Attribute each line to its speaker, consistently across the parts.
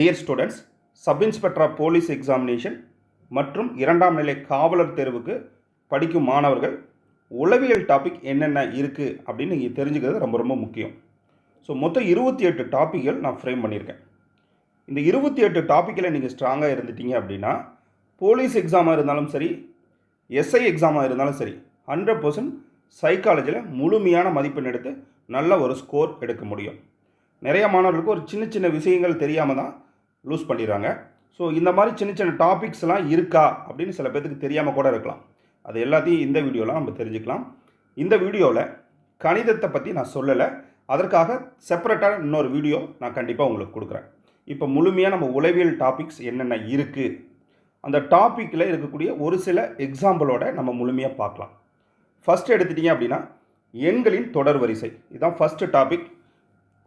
Speaker 1: Dear students, sub inspector of police examination மற்றும் 2ஆம் நிலை காவலர் தேர்வுக்கு படிக்கும் மாணவர்கள் உளவியல் டாபிக் என்னென்ன இருக்குது அப்படின்னு நீங்கள் தெரிஞ்சுக்கிறது ரொம்ப ரொம்ப முக்கியம். ஸோ மொத்தம் 28 டாப்பிக்கள் நான் ஃப்ரேம் பண்ணியிருக்கேன். இந்த 28 டாப்பிக்கில் நீங்கள் ஸ்ட்ராங்காக இருந்துட்டீங்க அப்படின்னா போலீஸ் எக்ஸாமாக இருந்தாலும் சரி, எஸ்ஐ எக்ஸாமாக இருந்தாலும் சரி, 100% சைக்காலஜியில் முழுமையான மதிப்பெண் எடுத்து நல்ல ஒரு ஸ்கோர் எடுக்க முடியும். நிறைய மாணவர்களுக்கு ஒரு சின்ன சின்ன விஷயங்கள் தெரியாமல் தான் லூஸ் பண்ணிடுறாங்க. ஸோ இந்த மாதிரி சின்ன சின்ன டாபிக்ஸ்லாம் இருக்கா அப்படின்னு சில பேருக்கு தெரியாமல் கூட இருக்கலாம். அது எல்லாத்தையும் இந்த வீடியோவில் நம்ம தெரிஞ்சுக்கலாம். இந்த வீடியோவில் கணிதத்தை பற்றி நான் சொல்லலை, அதற்காக செப்பரேட்டாக இன்னொரு வீடியோ நான் கண்டிப்பாக உங்களுக்கு கொடுக்குறேன். இப்போ முழுமையாக நம்ம உளவியல் டாபிக்ஸ் என்னென்ன இருக்குது, அந்த டாப்பிக்கில் இருக்கக்கூடிய ஒரு சில எக்ஸாம்பிளோட நம்ம முழுமையாக பார்க்கலாம். ஃபஸ்ட்டு எடுத்துட்டிங்க அப்படின்னா எண்களின் தொடர் வரிசை, இதுதான் ஃபஸ்ட்டு டாபிக்.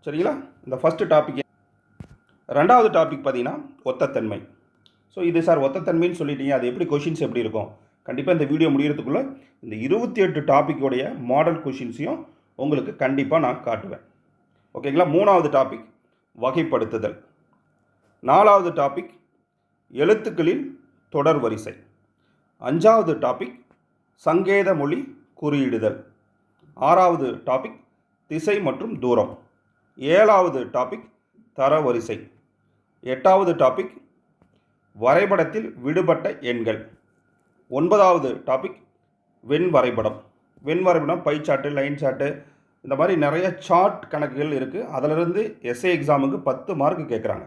Speaker 1: சரிங்களா? இந்த ஃபஸ்ட்டு டாபிக். ரெண்டாவது டாபிக் பார்த்தீங்கன்னா ஒத்தத்தன்மை. ஸோ இது சார் ஒத்தத்தன்மைன்னு சொல்லிட்டீங்க, அது எப்படி கொஷின்ஸ் எப்படி இருக்கும்? கண்டிப்பாக இந்த வீடியோ முடிகிறதுக்குள்ளே இந்த 28 டாப்பிக்கோடைய மாடல் கொஷின்ஸையும் உங்களுக்கு கண்டிப்பாக நான் காட்டுவேன். ஓகேங்களா? மூணாவது டாபிக் வகைப்படுத்துதல். நாலாவது டாபிக் எழுத்துக்களில் தொடர் வரிசை. அஞ்சாவது டாபிக் சங்கேத மொழி குறியிடுதல். ஆறாவது டாபிக் திசை மற்றும் தூரம். ஏழாவது டாபிக் தரவரிசை. எட்டாவது டாபிக் வரைபடத்தில் விடுபட்ட எண்கள். ஒன்பதாவது டாபிக் வெண் வரைபடம். வெண் வரைபடம் பை சார்ட்டு, லைன் சார்ட்டு, இந்த மாதிரி நிறைய சார்ட் கணக்குகள் இருக்குது. அதிலிருந்து எஸ்ஏ எக்ஸாமுக்கு 10 மார்க் கேட்குறாங்க.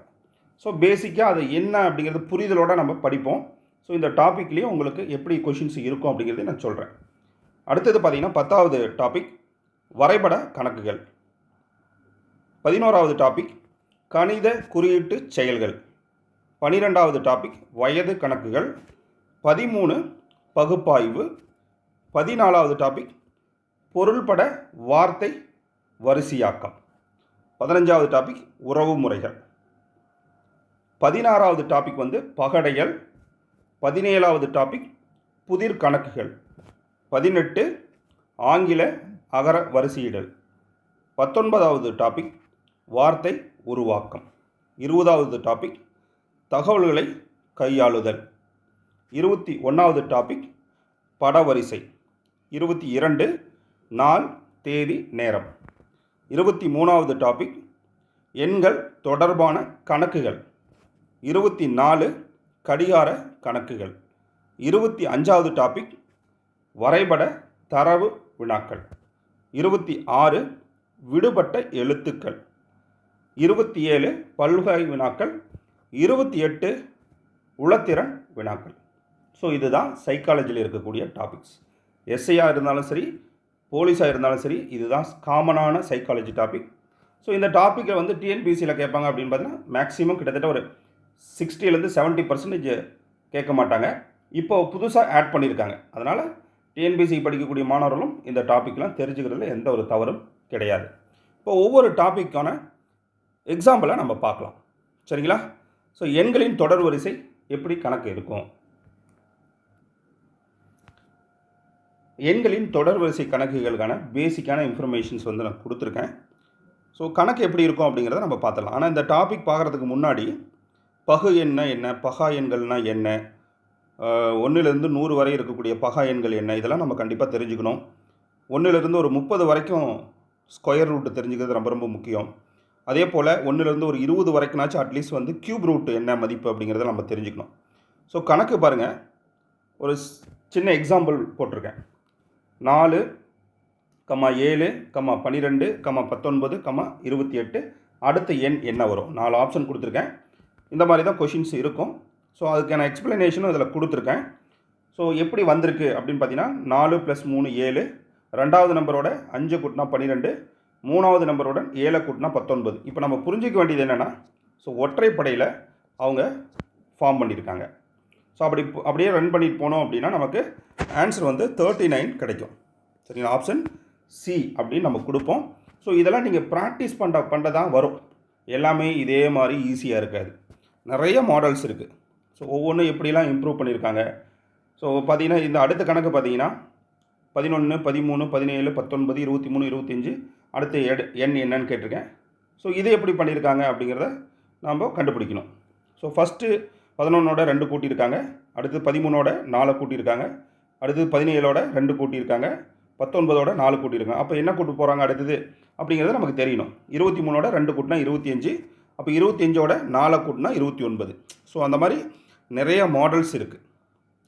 Speaker 1: ஸோ பேசிக்காக அது என்ன அப்படிங்கிறது புரிதலோடு நம்ம படிப்போம். ஸோ இந்த டாப்பிக்லேயும் உங்களுக்கு எப்படி கொஷின்ஸ் இருக்கும் அப்படிங்கிறத நான் சொல்கிறேன். அடுத்தது பார்த்திங்கன்னா 10வது டாபிக் வரைபட கணக்குகள். 11வது டாபிக் கணித குறியீட்டு செயல்கள். 12வது டாபிக் வயது கணக்குகள். 13 பகுப்பாய்வு. 14வது டாபிக் பொருள்பட வார்த்தை வரிசையாக்கம். 15வது டாபிக் உறவு முறைகள். 16வது டாபிக் பகடையல். 17வது டாபிக் புதிர் கணக்குகள். 18 ஆங்கில அகர வரிசையிடல். 19வது டாபிக் வார்த்தை உருவாக்கம். 20வது டாபிக் தகவல்களை கையாளுதல். 21வது டாபிக் படவரிசை. 22 நாள், தேதி, நேரம். 23வது டாபிக் எண்கள் தொடர்பான கணக்குகள். 24 கடிகார கணக்குகள். 25வது டாபிக் வரைபட தரவு வினாக்கள். 26 விடுபட்ட எழுத்துக்கள். 27 பல்வகை வினாக்கள். 28 உளத்திறன் வினாக்கள். ஸோ இதுதான் சைக்காலஜியில் இருக்கக்கூடிய டாபிக்ஸ். எஸ்ஐயாக இருந்தாலும் சரி, போலீஸாக இருந்தாலும் சரி, இதுதான் காமனான சைக்காலஜி டாபிக். ஸோ இந்த டாப்பிக்கை டிஎன்பிசியில் கேட்பாங்க அப்படின்னு பார்த்தீங்கன்னா மேக்ஸிமம் கிட்டத்தட்ட ஒரு 60லேருந்து 70% கேட்க மாட்டாங்க. இப்போ புதுசாக ஆட் பண்ணியிருக்காங்க. அதனால் டிஎன்பிசி படிக்கக்கூடிய மாணவர்களும் இந்த டாப்பிக்லாம் தெரிஞ்சுக்கிறதுல எந்த ஒரு தவறும் கிடையாது. இப்போ ஒவ்வொரு டாப்பிக்கான எக்ஸாம்பிளை நம்ம பார்க்கலாம். சரிங்களா? ஸோ எண்களின் தொடர் வரிசை எப்படி கணக்கு இருக்கும்? எண்களின் தொடர் வரிசை கணக்குகளுக்கான பேசிக்கான இன்ஃபர்மேஷன்ஸ் நான் கொடுத்துருக்கேன். ஸோ கணக்கு எப்படி இருக்கும் அப்படிங்கிறத நம்ம பார்த்துடலாம். ஆனால் இந்த டாபிக் பார்க்குறதுக்கு முன்னாடி பகு எண்ணா என்ன, பகா எண்கள்னா என்ன, 1லேருந்து 100 வரை இருக்கக்கூடிய பகா எண்கள் என்ன, இதெல்லாம் நம்ம கண்டிப்பாக தெரிஞ்சுக்கணும். 1லேருந்து ஒரு 30 வரைக்கும் ஸ்கொயர் ரூட்டு தெரிஞ்சுக்கிறது ரொம்ப ரொம்ப முக்கியம். அதே போல் 1லேருந்து ஒரு 20 வரைக்கும்னாச்சும் அட்லீஸ்ட் கியூப் ரூட் என்ன மதிப்பு அப்படிங்கிறத நம்ம தெரிஞ்சுக்கணும். ஸோ கணக்கு பாருங்கள், ஒரு சின்ன எக்ஸாம்பிள் போட்டிருக்கேன். 4, 7, 12, 19, 28 அடுத்த எண் என்ன வரும்? 4 ஆப்ஷன் கொடுத்துருக்கேன். இந்த மாதிரி தான் கொஷின்ஸ் இருக்கும். ஸோ அதுக்கான எக்ஸ்ப்ளனேஷனும் இதில் கொடுத்துருக்கேன். ஸோ எப்படி வந்திருக்கு அப்படின்னு பார்த்தீங்கன்னா 4 + 3 7, 2வது நம்பரோட 5 கூட்டினா 12, 3வது நம்பருடன் 7 கூட்டினா 19. இப்போ நம்ம புரிஞ்சிக்க வேண்டியது என்னென்னா, ஸோ ஒற்றைப்படையில் அவங்க ஃபார்ம் பண்ணியிருக்காங்க. ஸோ அப்படியே ரன் பண்ணிட்டு போனோம் அப்படின்னா நமக்கு ஆன்சர் 39 கிடைக்கும். சரிங்களா? ஆப்ஷன் சி அப்படின்னு நம்ம கொடுப்போம். ஸோ இதெல்லாம் நீங்கள் ப்ராக்டிஸ் பண்ண தான் வரும். எல்லாமே இதே மாதிரி ஈஸியாக இருக்காது. நிறைய மாடல்ஸ் இருக்குது. ஸோ ஒவ்வொன்றும் எப்படிலாம் இம்ப்ரூவ் பண்ணியிருக்காங்க. ஸோ பார்த்தீங்கன்னா இந்த அடுத்த கணக்கு பார்த்தீங்கன்னா 11, 13, 17, 19, 23, 25 அடுத்து எண் என்னன்னு கேட்டிருக்கேன். ஸோ இது எப்படி பண்ணியிருக்காங்க அப்படிங்கிறத நாம் கண்டுபிடிக்கணும். ஸோ ஃபஸ்ட்டு 11ஓட 2 கூட்டியிருக்காங்க, அடுத்து 13ஓட 4 கூட்டியிருக்காங்க, அடுத்து 17ஓட 2 கூட்டியிருக்காங்க, 19ஓட 4 கூட்டியிருக்காங்க. அப்போ என்ன கூட்டு போகிறாங்க அடுத்தது அப்படிங்கிறது நமக்கு தெரியணும். 23ஓட 2 கூட்டினா 25, அப்போ 25ஓட 4 கூட்டினா 29. ஸோ அந்த மாதிரி நிறைய மாடல்ஸ் இருக்குது.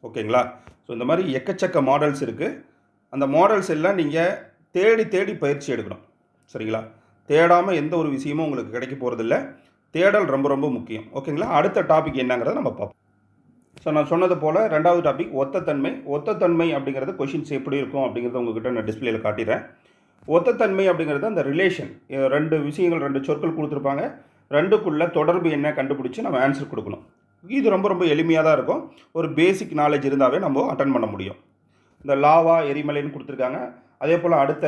Speaker 1: ஓகேங்களா? ஸோ இந்த மாதிரி எக்கச்சக்க மாடல்ஸ் இருக்குது. அந்த மாடல்ஸ் எல்லாம் நீங்கள் தேடி தேடி பயிற்சி எடுக்கணும். சரிங்களா? தேடாமல் எந்த ஒரு விஷயமும் உங்களுக்கு கிடைக்க போகிறதில்ல. தேடல் ரொம்ப ரொம்ப முக்கியம். ஓகேங்களா? அடுத்த டாபிக் என்னங்கிறத நம்ம பார்ப்போம். ஸோ நான் சொன்னது போல் 2வது டாபிக் ஒத்தத்தன்மை. ஒத்தத்தன்மை அப்படிங்கிறது கொஷின்ஸ் எப்படி இருக்கும் அப்படிங்கிறத உங்ககிட்ட நான் டிஸ்பிளேயில் காட்டிடுறேன். ஒத்தத்தன்மை அப்படிங்கிறது அந்த ரிலேஷன், 2 விஷயங்கள் 2 சொற்கள் கொடுத்துருப்பாங்க, 2க்குள்ள தொடர்பு என்ன கண்டுபிடிச்சி நம்ம ஆன்சர் கொடுக்கணும். இது ரொம்ப ரொம்ப எளிமையாக தான் இருக்கும். ஒரு பேசிக் நாலேஜ் இருந்தாவே நம்ம அட்டன் பண்ண முடியும். இந்த லாவா எரிமலைன்னு கொடுத்துருக்காங்க, அதே போல் அடுத்த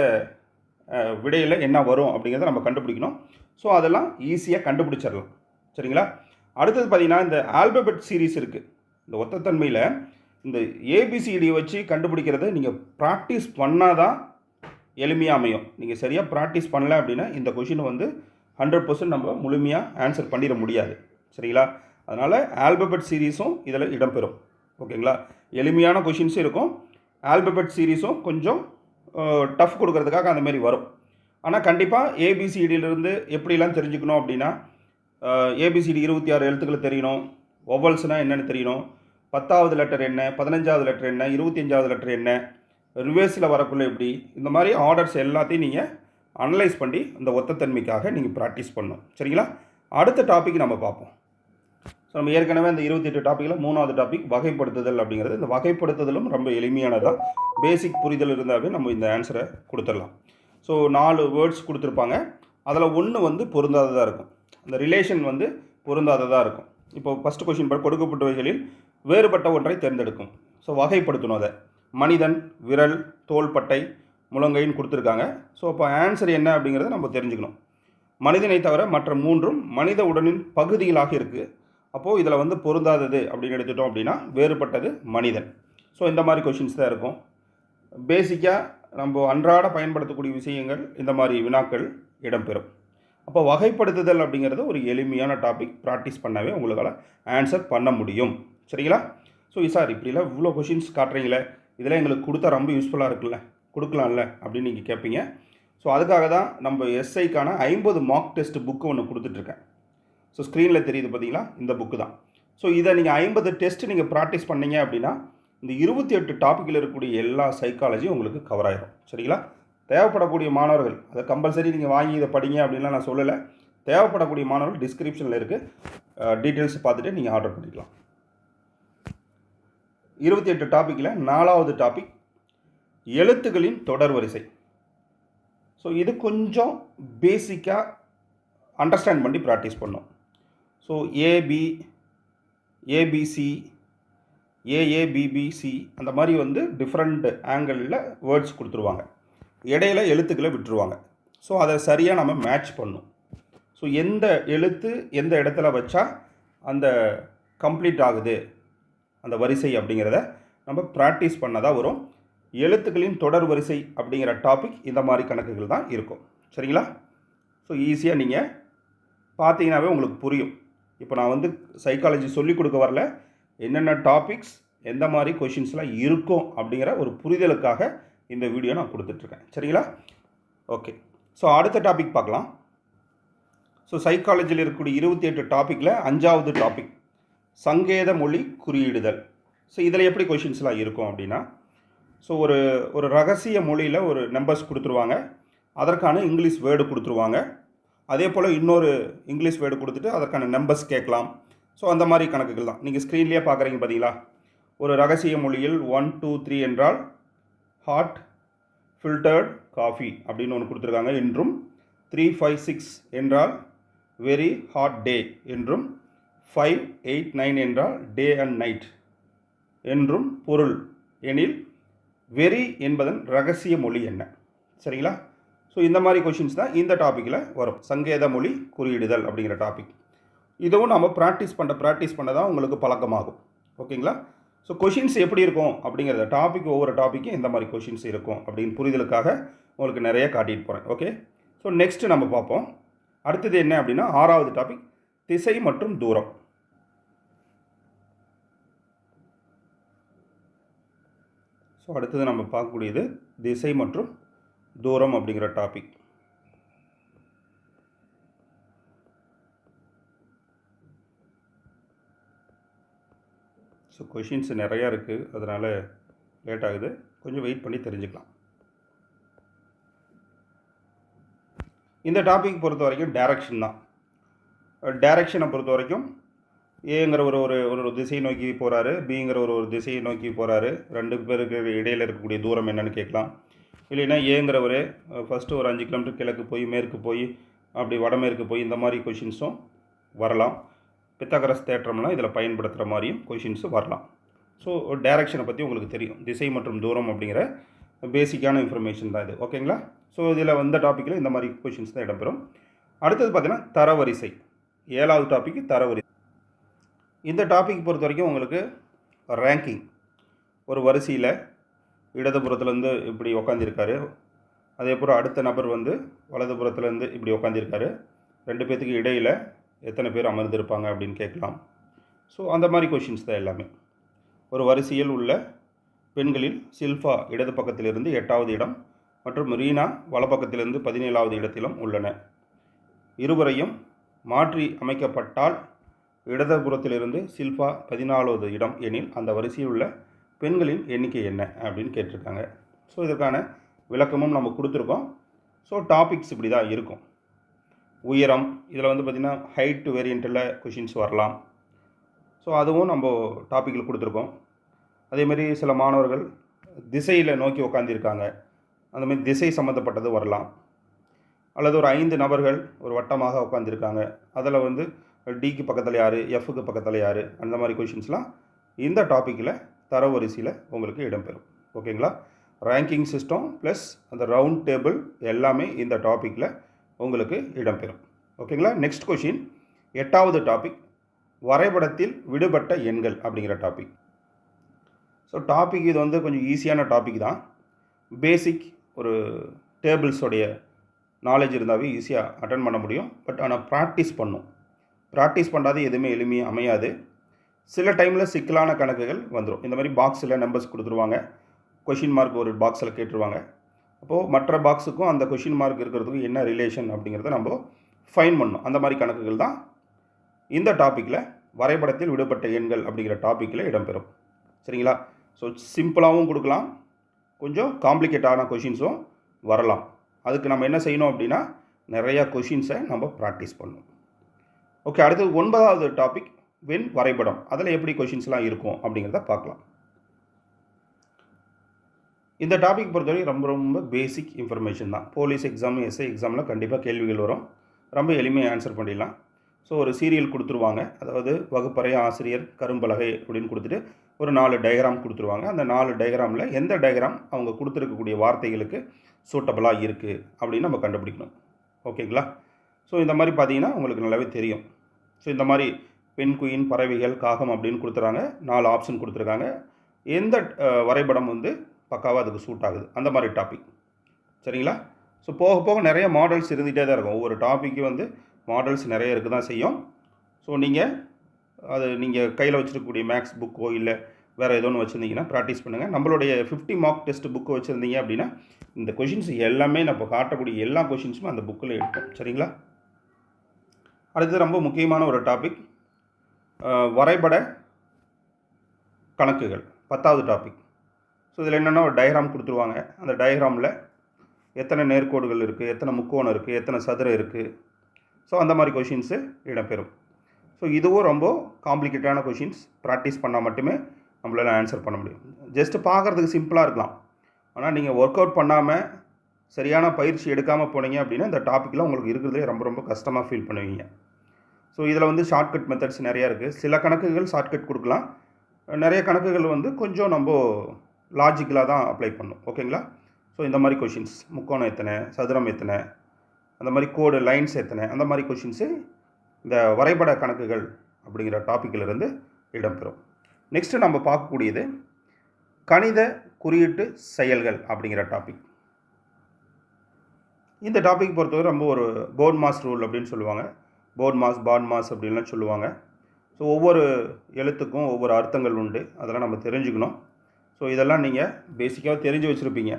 Speaker 1: விடையில் என்ன வரும் அப்படிங்கிறத நம்ம கண்டுபிடிக்கணும். ஸோ அதெல்லாம் ஈஸியாக கண்டுபிடிச்சிடலாம். சரிங்களா? அடுத்தது பார்த்திங்கன்னா இந்த ஆல்பபெட் சீரீஸ் இருக்குது. இந்த ஒத்தத்தன்மையில் இந்த ஏபிசிடியை வச்சு கண்டுபிடிக்கிறத நீங்கள் ப்ராக்டிஸ் பண்ணால் தான் எளிமையாக அமையும். நீங்கள் சரியாக ப்ராக்டிஸ் பண்ணல அப்படின்னா இந்த கொஷினை வந்து 100% நம்ம முழுமையாக ஆன்சர் பண்ணிட முடியாது. சரிங்களா? அதனால் ஆல்பபெட் சீரீஸும் இதில் இடம்பெறும். ஓகேங்களா? எளிமையான கொஷின்ஸும் இருக்கும், ஆல்பபெட் சீரீஸும் கொஞ்சம் டஃப் கொடுக்கறதுக்காக அந்தமாரி வரும். ஆனால் கண்டிப்பாக ஏபிசிடியிலிருந்து எப்படிலாம் தெரிஞ்சுக்கணும் அப்படின்னா, ஏபிசிடி 26 எழுத்துக்களை தெரியணும், ஒவல்ஸ்னால் என்னென்னு தெரியணும், 10வது லெட்டர் என்ன, 15வது லெட்டர் என்ன, 25வது லெட்டர் என்ன, ரிவர்ஸில் வரக்குள்ளே எப்படி, இந்த மாதிரி ஆர்டர்ஸ் எல்லாத்தையும் நீங்கள் அனலைஸ் பண்ணி இந்த ஒத்தத்தன்மைக்காக நீங்கள் ப்ராக்டிஸ் பண்ணணும். சரிங்களா? அடுத்த டாபிக் நம்ம பார்ப்போம். ஸோ நம்ம ஏற்கனவே இந்த 28 டாப்பிக்கில் 3வது டாபிக் வகைப்படுத்துதல் அப்படிங்கிறது. இந்த வகைப்படுத்துதலும் ரொம்ப எளிமையானதான். பேசிக் புரிதல் இருந்தாவே நம்ம இந்த ஆன்சரை கொடுத்துடலாம். ஸோ 4 வேர்ட்ஸ் கொடுத்துருப்பாங்க, அதில் ஒன்று வந்து பொருந்தாததாக இருக்கும், அந்த ரிலேஷன் வந்து பொருந்தாததாக இருக்கும். இப்போ ஃபஸ்ட்டு கொஷின் கொடுக்கப்பட்டவைகளில் வேறுபட்ட ஒன்றை தேர்ந்தெடுக்கும். ஸோ வகைப்படுத்தணும் அதை. மனிதன், விரல், தோள்பட்டை, முழங்கைன்னு கொடுத்துருக்காங்க. ஸோ அப்போ ஆன்சர் என்ன அப்படிங்கிறத நம்ம தெரிஞ்சுக்கணும். மனிதனை தவிர மற்ற 3ம் மனித உடலின் பகுதிகளாக இருக்குது. அப்போது இதில் வந்து பொருந்தாதது அப்படின்னு எடுத்துட்டோம் அப்படின்னா வேறுபட்டது மனிதன். ஸோ இந்த மாதிரி கொஷின்ஸ் தான் இருக்கும். பேசிக்காக நம்ம அன்றாட பயன்படுத்தக்கூடிய விஷயங்கள் இந்த மாதிரி வினாக்கள் இடம்பெறும். அப்போ வகைப்படுத்துதல் அப்படிங்கிறது ஒரு எளிமையான டாபிக். ப்ராக்டிஸ் பண்ணவே உங்களால் ஆன்சர் பண்ண முடியும். சரிங்களா? ஸோ சார் இப்படிலாம் இவ்வளோ கொஷின்ஸ் காட்டுறீங்களே, இதெல்லாம் எங்களுக்கு கொடுத்தா ரொம்ப யூஸ்ஃபுல்லாக இருக்குல்ல, கொடுக்கலாம்ல அப்படின்னு நீங்கள் கேட்பீங்க. ஸோ அதுக்காக தான் நம்ம எஸ்ஐக்கான 50 மார்க் டெஸ்ட் புக்கு ஒன்று கொடுத்துட்ருக்கேன். ஸோ ஸ்க்ரீனில் தெரியுது பார்த்தீங்களா, இந்த புக்கு தான். ஸோ இதை நீங்கள் 50 டெஸ்ட் நீங்கள் ப்ராக்டிஸ் பண்ணீங்க அப்படின்னா இந்த 28 டாப்பிக்கில் இருக்கக்கூடிய எல்லா சைக்காலஜியும் உங்களுக்கு கவர் ஆகிடும். சரிங்களா? தேவைப்படக்கூடிய மாணவர்கள் அதை கம்பல்சரி நீங்கள் வாங்கி இதை படிங்க அப்படின்லாம் நான் சொல்லலை. தேவைப்படக்கூடிய மாணவர்கள் டிஸ்கிரிப்ஷனில் இருக்குது, டீட்டெயில்ஸ் பார்த்துட்டு நீங்கள் ஆர்டர் பண்ணிக்கலாம். 28 டாப்பிக்கில் 4வது டாபிக் எழுத்துக்களின் தொடர் வரிசை. ஸோ இது கொஞ்சம் பேசிக்காக அண்டர்ஸ்டாண்ட் பண்ணி ப்ராக்டிஸ் பண்ணோம். ஸோ ஏபிசி, ஏஏபிபிசி அந்த மாதிரி வந்து டிஃப்ரெண்ட் ஆங்கிளில் வேர்ட்ஸ் கொடுத்துருவாங்க, இடையில எழுத்துக்களை விட்டுருவாங்க. ஸோ அதை சரியாக நம்ம மேட்ச் பண்ணணும். ஸோ எந்த எழுத்து எந்த இடத்துல வச்சா அந்த கம்ப்ளீட் ஆகுது அந்த வரிசை அப்படிங்கிறத நம்ம ப்ராக்டிஸ் பண்ணதான் வரும். எழுத்துக்களின் தொடர் வரிசை அப்படிங்கிற டாபிக் இந்த மாதிரி கணக்குகள் தான் இருக்கும். சரிங்களா? ஸோ ஈஸியாக நீங்கள் பார்த்தீங்கன்னாவே உங்களுக்கு புரியும். இப்போ நான் வந்து சைக்காலஜி சொல்லிக் கொடுக்க வரல, என்னென்ன டாபிக்ஸ் எந்த மாதிரி கொஷின்ஸ்லாம் இருக்கும் அப்படிங்கிற ஒரு புரிதலுக்காக இந்த வீடியோ நான் கொடுத்துட்ருக்கேன். சரிங்களா? ஓகே. ஸோ அடுத்த டாபிக் பார்க்கலாம். ஸோ சைக்காலஜியில் இருக்கக்கூடிய 28 டாப்பிக்கில் 5வது டாபிக் சங்கேத மொழி குறியீடுதல். ஸோ இதில் எப்படி கொஷின்ஸ்லாம் இருக்கும் அப்படின்னா, ஸோ ஒரு ரகசிய மொழியில் ஒரு நம்பர்ஸ் கொடுத்துருவாங்க, அதற்கான இங்கிலீஷ் வேர்டு கொடுத்துருவாங்க, அதே போல் இன்னொரு இங்கிலீஷ் வேர்டு கொடுத்துட்டு அதற்கான நம்பர்ஸ் கேட்கலாம். ஸோ அந்த மாதிரி கணக்குகள் தான் நீங்கள் ஸ்க்ரீன்லேயே பார்க்குறீங்க பார்த்தீங்களா. ஒரு ரகசிய மொழியில் 1 2 3 என்றால் ஹாட் ஃபில்டர்ட் காஃபி அப்படின்னு ஒன்று கொடுத்துருக்காங்க என்றும், 3 5 6 என்றால் வெரி ஹாட் டே என்றும், 5 8 9 என்றால் டே அண்ட் நைட் என்றும் பொருள் எனில் வெரி என்பதன் ரகசிய மொழி என்ன? சரிங்களா? ஸோ இந்த மாதிரி கொஷின்ஸ் தான் இந்த டாப்பிக்கில் வரும். சங்கேத மொழி குறியீடுதல் அப்படிங்கிற டாபிக். இதுவும் நம்ம ப்ராக்டிஸ் பண்ண தான் உங்களுக்கு பழக்கமாகும். ஓகேங்களா? ஸோ கொஷின்ஸ் எப்படி இருக்கும் அப்படிங்கிறத ஒவ்வொரு டாப்பிக்கும் எந்த மாதிரி கொஷின்ஸ் இருக்கும் அப்படின்னு புரிதலுக்காக உங்களுக்கு நிறைய காட்டிட்டு போகிறேன். ஓகே. ஸோ நெக்ஸ்ட்டு நம்ம பார்ப்போம். அடுத்தது என்ன அப்படின்னா 6வது டாபிக் திசை மற்றும் தூரம். ஸோ அடுத்தது நம்ம பார்க்கக்கூடியது திசை மற்றும் தூரம் அப்படிங்கிற டாபிக். ஸோ கொஷின்ஸ் நிறையா இருக்குது, அதனால் லேட் ஆகுது, கொஞ்சம் வெயிட் பண்ணி தெரிஞ்சுக்கலாம். இந்த டாபிக் பொறுத்த வரைக்கும் டைரக்ஷன் தான். டைரக்ஷனை பொறுத்த வரைக்கும் ஏங்கிற ஒரு திசையை நோக்கி போகிறாரு, பிங்கிற ஒரு திசையை நோக்கி போகிறாரு, ரெண்டு பேருக்கு இடையில் இருக்கக்கூடிய தூரம் என்னென்னு கேட்கலாம். இல்லைன்னா ஏங்கிறவர் ஃபஸ்ட்டு ஒரு 5 கிலோமீட்டர் கிழக்கு போய் மேற்கு போய் அப்படி வடமேற்கு போய் இந்த மாதிரி கொஷின்ஸும் வரலாம். பித்தாகரஸ் தேற்றம்லாம் இதில் பயன்படுத்துகிற மாதிரியும் கொஷின்ஸு வரலாம். ஸோ டைரக்ஷனை பற்றி உங்களுக்கு தெரியும், திசை மற்றும் தூரம் அப்படிங்கிற பேசிக்கான இன்ஃபர்மேஷன் தான் இது. ஓகேங்களா? ஸோ இதில் வந்த டாப்பிக்கில் இந்த மாதிரி கொஷின்ஸ் தான் இடம்பெறும். அடுத்தது பார்த்திங்கன்னா தரவரிசை. 7வது டாபிக் தரவரிசை. இந்த டாபிக் பொறுத்த வரைக்கும் உங்களுக்கு ரேங்கிங், ஒரு வரிசையில் இடதுபுறத்துலேருந்து இப்படி உக்காந்துருக்காரு, அதேபோல் அடுத்த நபர் வந்து வலதுபுறத்துலேருந்து இப்படி உக்காந்துருக்காரு, 2 பேர்த்துக்கு இடையில் எத்தனை பேர் அமர்ந்திருப்பாங்க அப்படின்னு கேட்கலாம். ஸோ அந்த மாதிரி கொஷின்ஸ் தான் எல்லாமே. ஒரு வரிசையில் உள்ள பெண்களில் சில்ஃபா இடது பக்கத்திலிருந்து 8வது இடம் மற்றும் ரீனா வலப்பக்கத்திலிருந்து 17வது இடத்திலும் உள்ளன. இருவரையும் மாற்றி அமைக்கப்பட்டால் இடதுபுறத்திலிருந்து சில்ஃபா 14வது இடம் எனில் அந்த வரிசையில் உள்ள பெண்களின் எண்ணிக்கை என்ன அப்படின்னு கேட்டிருக்காங்க. ஸோ இதற்கான விளக்கமும் நம்ம கொடுத்துருக்கோம். ஸோ டாபிக்ஸ் இப்படி தான் இருக்கும். உயரம், இதில் வந்து பார்த்திங்கன்னா ஹைட் வேரியண்ட்டில் கொஷின்ஸ் வரலாம். ஸோ அதுவும் நம்ம டாப்பிக்கில் கொடுத்துருக்கோம். அதேமாதிரி சில மாணவர்கள் திசையில் நோக்கி உட்காந்துருக்காங்க, அந்தமாதிரி திசை சம்மந்தப்பட்டது வரலாம். அல்லது ஒரு 5 நபர்கள் ஒரு வட்டமாக உட்காந்துருக்காங்க, அதில் வந்து டிக்கு பக்கத்தில் யார், எஃப்க்கு பக்கத்தில் யார், அந்த மாதிரி கொஷின்ஸ்லாம் இந்த டாப்பிக்கில் தரவரிசையில் உங்களுக்கு இடம்பெறும். ஓகேங்களா? ரேங்கிங் சிஸ்டம் ப்ளஸ் அந்த ரவுண்ட் டேபிள் எல்லாமே இந்த டாப்பிக்கில் உங்களுக்கு இடம்பெறும். ஓகேங்களா? நெக்ஸ்ட் கொஷின் 8வது டாபிக் வரைபடத்தில் விடுபட்ட எண்கள் அப்படிங்கிற டாபிக். ஸோ டாபிக் இது வந்து கொஞ்சம் ஈஸியான டாபிக் தான். பேசிக் ஒரு டேபிள்ஸோடைய நாலேஜ் இருந்தாவே ஈஸியாக அட்டன் பண்ண முடியும். பட் ஆனால் ப்ராக்டிஸ் பண்ணாத எதுவுமே எளிமையாக அமையாது. சில டைமில் சிக்கலான கணக்குகள் வந்துடும். இந்த மாதிரி பாக்ஸில் நம்பர்ஸ் கொடுத்துருவாங்க, கொஷின் மார்க் ஒரு பாக்ஸில் கேட்டுருவாங்க. அப்போது மற்ற பாக்ஸுக்கும் அந்த கொஷின் மார்க் இருக்கிறதுக்கும் என்ன ரிலேஷன் அப்படிங்கிறத நம்ம ஃபைன் பண்ணணும். அந்த மாதிரி கணக்குகள் தான் இந்த டாப்பிக்கில் வரைபடத்தில் விடுபட்ட எண்கள் அப்படிங்கிற டாப்பிக்கில் இடம்பெறும். சரிங்களா? ஸோ சிம்பிளாகவும் கொடுக்கலாம், கொஞ்சம் காம்ப்ளிகேட்டான கொஷின்ஸும் வரலாம். அதுக்கு நம்ம என்ன செய்யணும் அப்படின்னா நிறையா கொஷின்ஸை நம்ம ப்ராக்டிஸ் பண்ணணும். ஓகே, அடுத்தது 9வது டாபிக் வெண் வரைபடம். அதில் எப்படி கொஷின்ஸ்லாம் இருக்கும் அப்படிங்கிறத பார்க்கலாம். இந்த டாபிக் பொறுத்தவரைக்கும் ரொம்ப ரொம்ப பேசிக் இன்ஃபர்மேஷன் தான். போலீஸ் எக்ஸாம், எஸ்ஐ எக்ஸாமில் கண்டிப்பாக கேள்விகள் வரும், ரொம்ப எளிமையாக ஆன்சர் பண்ணிடலாம். ஸோ ஒரு சீரியல் கொடுத்துருவாங்க, அதாவது வகுப்பறை, ஆசிரியர், கரும்பலகை அப்படின்னு கொடுத்துட்டு ஒரு 4 டயக்ராம் கொடுத்துருவாங்க. அந்த 4 டயக்ராமில் எந்த டயக்ராம் அவங்க கொடுத்துருக்கக்கூடிய வார்த்தைகளுக்கு சூட்டபுளாக இருக்குது அப்படின்னு நம்ம கண்டுபிடிக்கணும். ஓகேங்களா? ஸோ இந்த மாதிரி பார்த்தீங்கன்னா உங்களுக்கு நல்லாவே தெரியும். ஸோ இந்த மாதிரி பெண், குயின், பறவைகள், காகம் அப்படின்னு கொடுத்துறாங்க, 4 ஆப்ஷன் கொடுத்துருக்காங்க. எந்த வரைபடம் வந்து பக்காவாக அதுக்கு சூட் ஆகுது, அந்த மாதிரி டாபிக். சரிங்களா? ஸோ போக போக நிறைய மாடல்ஸ் இருந்துகிட்டே தான் இருக்கும். ஒவ்வொரு டாப்பிக்கு வந்து மாடல்ஸ் நிறைய இருக்க தான் செய்யும். ஸோ நீங்கள் கையில் வச்சுருக்கக்கூடிய மேக்ஸ் புக்கோ இல்லை வேறு ஏதோ ஒன்று வச்சுருந்தீங்கன்னா ப்ராக்டிஸ் பண்ணுங்கள். நம்மளுடைய 50 மார்க் டெஸ்ட் புக்கு வச்சுருந்தீங்க அப்படின்னா இந்த கொஷின்ஸ் எல்லாமே நம்ம காட்டக்கூடிய எல்லா கொஷின்ஸுமே அந்த புக்கில் இருக்கும். சரிங்களா? அடுத்தது ரொம்ப முக்கியமான ஒரு டாபிக் வரைபட கணக்குகள், 10வது டாபிக். ஸோ இதில் என்னென்னா ஒரு டயக்ராம் கொடுத்துருவாங்க. அந்த டயக்ராமில் எத்தனை நேர்கோடுகள் இருக்குது, எத்தனை முக்கோணம் இருக்குது, எத்தனை சதுரம் இருக்குது. ஸோ அந்த மாதிரி கொஷின்ஸு இடம்பெறும். ஸோ இதுவும் ரொம்ப காம்ப்ளிகேட்டான கொஷின்ஸ். ப்ராக்டிஸ் பண்ணால் மட்டுமே நம்மளால் ஆன்சர் பண்ண முடியும். ஜஸ்ட்டு பார்க்குறதுக்கு சிம்பிளாக இருக்கலாம், ஆனால் நீங்கள் ஒர்க் அவுட் பண்ணாமல் சரியான பயிற்சி எடுக்காமல் போனீங்க அப்படின்னா இந்த டாப்பிக்கில் உங்களுக்கு இருக்கிறதுலே ரொம்ப ரொம்ப கஷ்டமாக ஃபீல் பண்ணுவீங்க. ஸோ இதில் வந்து ஷார்ட்கட் மெத்தட்ஸ் நிறையா இருக்குது. சில கணக்குகள் ஷார்ட்கட் கொடுக்கலாம், நிறைய கணக்குகள் வந்து கொஞ்சம் நம்ம லாஜிக்கலாக தான் அப்ளை பண்ணணும். ஓகேங்களா? ஸோ இந்த மாதிரி கொஷின்ஸ், முக்கோணம் எத்தனை, சதுரம் எத்தனை, அந்த மாதிரி கோடு லைன்ஸ் எத்தனை, அந்த மாதிரி கொஷின்ஸு இந்த வரைபட கணக்குகள் அப்படிங்கிற டாப்பிக்கிலிருந்து இடம்பெறும். நெக்ஸ்ட்டு நம்ம பார்க்கக்கூடியது கணித குறியீட்டு செயல்கள் அப்படிங்கிற டாபிக். இந்த டாபிக் பொறுத்தவரை ரொம்ப ஒரு போர்ட் மாஸ் ரூல் அப்படின்னு சொல்லுவாங்க. போர்ட் மாஸ் பாட் மாஸ் அப்படின்லாம் சொல்லுவாங்க. ஸோ ஒவ்வொரு எழுத்துக்கும் ஒவ்வொரு அர்த்தங்கள் உண்டு, அதெல்லாம் நம்ம தெரிஞ்சுக்கணும். ஸோ இதெல்லாம் நீங்கள் பேசிக்காக தெரிஞ்சு வச்சுருப்பீங்க.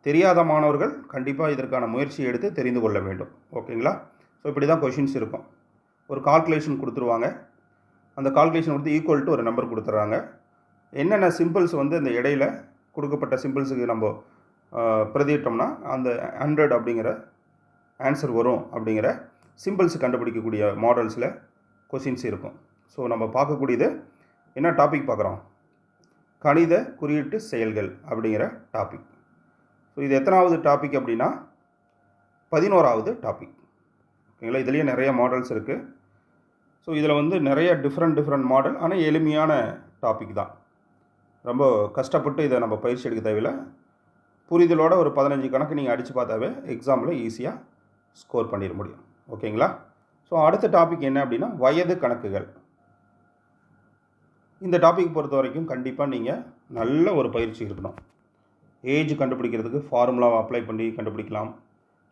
Speaker 1: தெரியாத மாணவர்கள் கண்டிப்பாக இதற்கான முயற்சி எடுத்து தெரிந்து கொள்ள வேண்டும். ஓகேங்களா? ஸோ இப்படி தான் கொஷின்ஸ் இருக்கும். ஒரு கால்குலேஷன் கொடுத்துருவாங்க. அந்த கால்குலேஷன் வந்து ஈக்குவல் டு ஒரு நம்பர் கொடுத்துட்றாங்க. என்னென்ன சிம்பிள்ஸ் வந்து இந்த இடையில் கொடுக்கப்பட்ட சிம்பிள்ஸுக்கு நம்ம பிரதியிட்டோம்னா அந்த 100 அப்படிங்கிற ஆன்சர் வரும் அப்படிங்கிற சிம்பிள்ஸ் கண்டுபிடிக்கக்கூடிய மாடல்ஸில் கொஷின்ஸ் இருக்கும். ஸோ நம்ம பார்க்கக்கூடியது என்ன டாபிக் பார்க்குறோம்? கணித குறியீட்டு செயல்கள் அப்படிங்கிற டாபிக். ஸோ இது எத்தனாவது டாபிக் அப்படின்னா 11வது டாபிக். ஓகேங்களா? இதுலேயே நிறைய மாடல்ஸ் இருக்குது. ஸோ இதில் வந்து நிறைய டிஃப்ரெண்ட் மாடல், ஆனால் எளிமையான டாபிக் தான். ரொம்ப கஷ்டப்பட்டு இதை நம்ம பயிற்சி எடுக்க தேவையில்லை. புரிதலோட ஒரு 15 கணக்கு நீங்கள் அடித்து பார்த்தாவே எக்ஸாமில் ஈஸியாக ஸ்கோர் பண்ணிட முடியும். ஓகேங்களா? ஸோ அடுத்த டாபிக் என்ன அப்படின்னா வயது கணக்குகள். இந்த டாபிக் பொறுத்த வரைக்கும் கண்டிப்பாக நீங்கள் நல்ல ஒரு பயிற்சி இருக்கணும். ஏஜ் கண்டுபிடிக்கிறதுக்கு ஃபார்முலாவை அப்ளை பண்ணி கண்டுபிடிக்கலாம்.